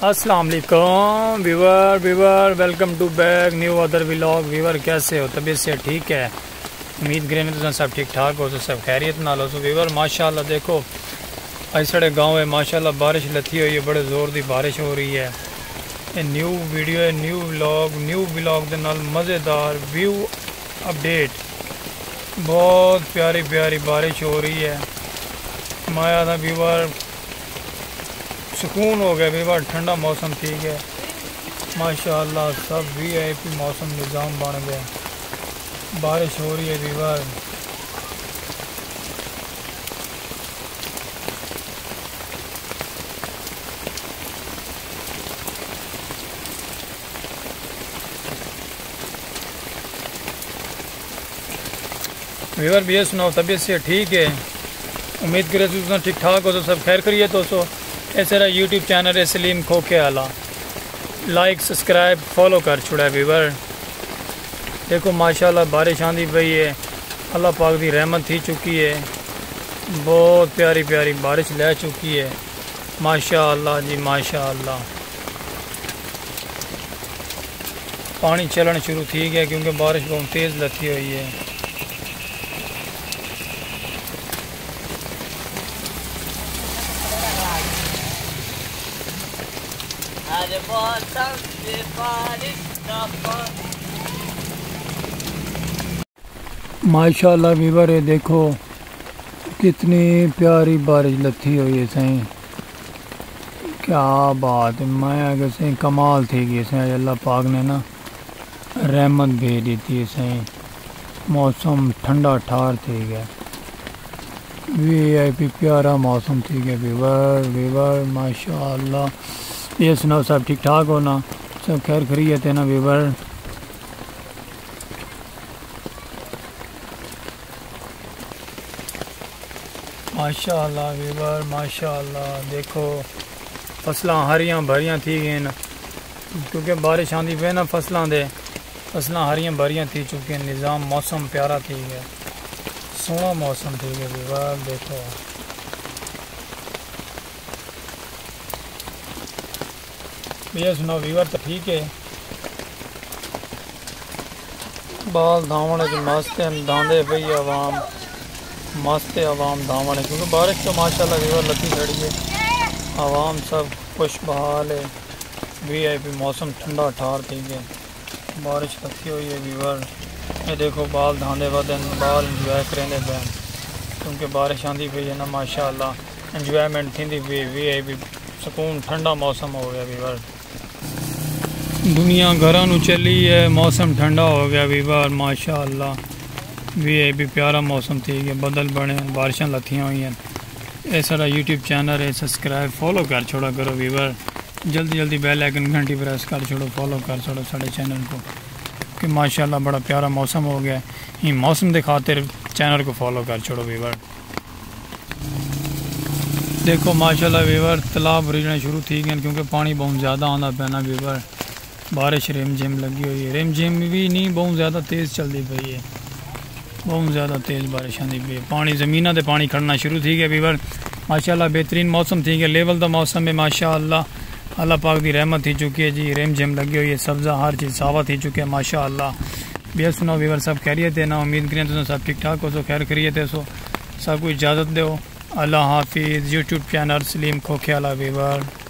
अस्सलाम वालेकुम viewer welcome to back new other vlog. Viewer कैसे हो, तबीयत से ठीक है? उम्मीद करें तो सब ठीक ठाक हो, तो सब खैरियत नाल हो। तो व्यूवर माशाल्लाह देखो अज साढ़े गाँव है माशाल्लाह बारिश लथी हुई है, बड़े जोर की बारिश हो रही है। ये न्यू वीडियो है, न्यू व्लॉग के नाल मज़ेदार व्यू अपडेट। बहुत प्यारी प्यारी बारिश हो रही है। माया था व्यूवर, सुकून हो गया व्यूवर, ठंडा मौसम ठीक है माशाल्लाह। सब VIP मौसम निज़ाम बन गया, बारिश हो रही है व्यूवर। व्यूवर भी ये सुनाओ, तबीयत से ठीक है? उम्मीद करे तो ठीक ठाक हो, तो सब खैर करिए। दोस्तों ऐसे रहा यूट्यूब चैनल है सलीम खोखे आला, लाइक सब्सक्राइब फॉलो कर छुड़ा है व्यूवर। देखो माशाल्लाह बारिश आंधी पई है, अल्लाह पाक की रहमत थी चुकी है, बहुत प्यारी प्यारी बारिश ले चुकी है माशाल्लाह जी माशाल्लाह। पानी चलन शुरू थी गया क्योंकि बारिश बहुत तेज़ लथी हुई है। माशाल्लाह व्यूवर है, देखो कितनी प्यारी बारिश लथी हुई है सही, क्या बात है। मैं अगर सही कमाल थी कि सही अल्लाह पाक ने ना रहमत भेज दी थी सही, मौसम ठंडा ठार थी गया, VIP प्यारा मौसम थी गया व्यूवर माशाल्लाह। ये सुनाओ सब ठीक ठाक हो ना, सब खैर खैरियत है ना व्यूवर? माशाल्लाह व्यूवर माशाल्लाह। देखो फसलां हरियां भरियां थी गई न, क्योंकि बारिश आंदी पे ना फसलां हरियां भरियां थी चुकी हैं। निज़ाम मौसम प्यारा थी गया, सोहना मौसम थी गया व्यूवर। देखो भैया सुनाओ व्यूवर तो ठीक है? बाल धावण मस्त दांदे पई आवाम, मस्त आवाम धावण है क्योंकि बारिश तो माशाल्लाह व्यूवर लगी खड़ी है, आवाम सब खुश बहाल है। VIP मौसम ठंडा ठार थी है, बारिश लगी हुई है व्यूवर। ये देखो बाल धांधे वदन, बाल इंजॉय करेंगे बैन क्योंकि बारिश आंदी पई है ना माशाल्लाह, इंजॉयमेंट थी VIP सुकून, ठंडा मौसम हो गया व्यूवर। दुनिया घरों नू चली है, मौसम ठंडा हो गया व्यूवर माशाल्लाह। VIP प्यारा मौसम थी है, बदल बने, बारिशां लथियां हुई हैं। ये सारा यूट्यूब चैनल है, सब्सक्राइब फॉलो कर छोड़ा करो व्यूवर, जल्दी बेल आइकन घंटी प्रेस कर छोड़ो, फॉलो कर छोड़ो साढ़े चैनल को कि माशाल्लाह बड़ा प्यारा मौसम हो गया। ये मौसम के खातिर चैनल को फॉलो कर छोड़ो व्यूवर। देखो माशाल्लाह व्यूवर तालाब भरीना शुरू थी गए क्योंकि पानी बहुत ज़्यादा आना पैना व्यूवर। बारिश रिमझिम लगी हुई है, रिमझिम भी नहीं बहुत ज़्यादा तेज़ चलती पई है, बहुत ज़्यादा तेज़ बारिश आती पई है। पानी ज़मीना ते पानी खड़ना शुरू थी गया व्यूवर माशाल्लाह। बेहतरीन मौसम थी गया, लेवल का मौसम है माशाल्लाह, अल्लाह पाक की रहमत थी चुकी है जी। रिमझिम लगी हुई है, सब्ज़ा हर चीज़ सावा थी चुकी है माशाल्लाह। भैया सुनाओ व्यूवर सब खैरियत है ना? उम्मीद करें तो सब ठीक ठाक हो, सो खैर खैरियत है, सो सब कुछ इजाज़त दो। अल्लाह हाफिज़। यूट्यूब चैनल सलीम खोखे आला व्यूवर।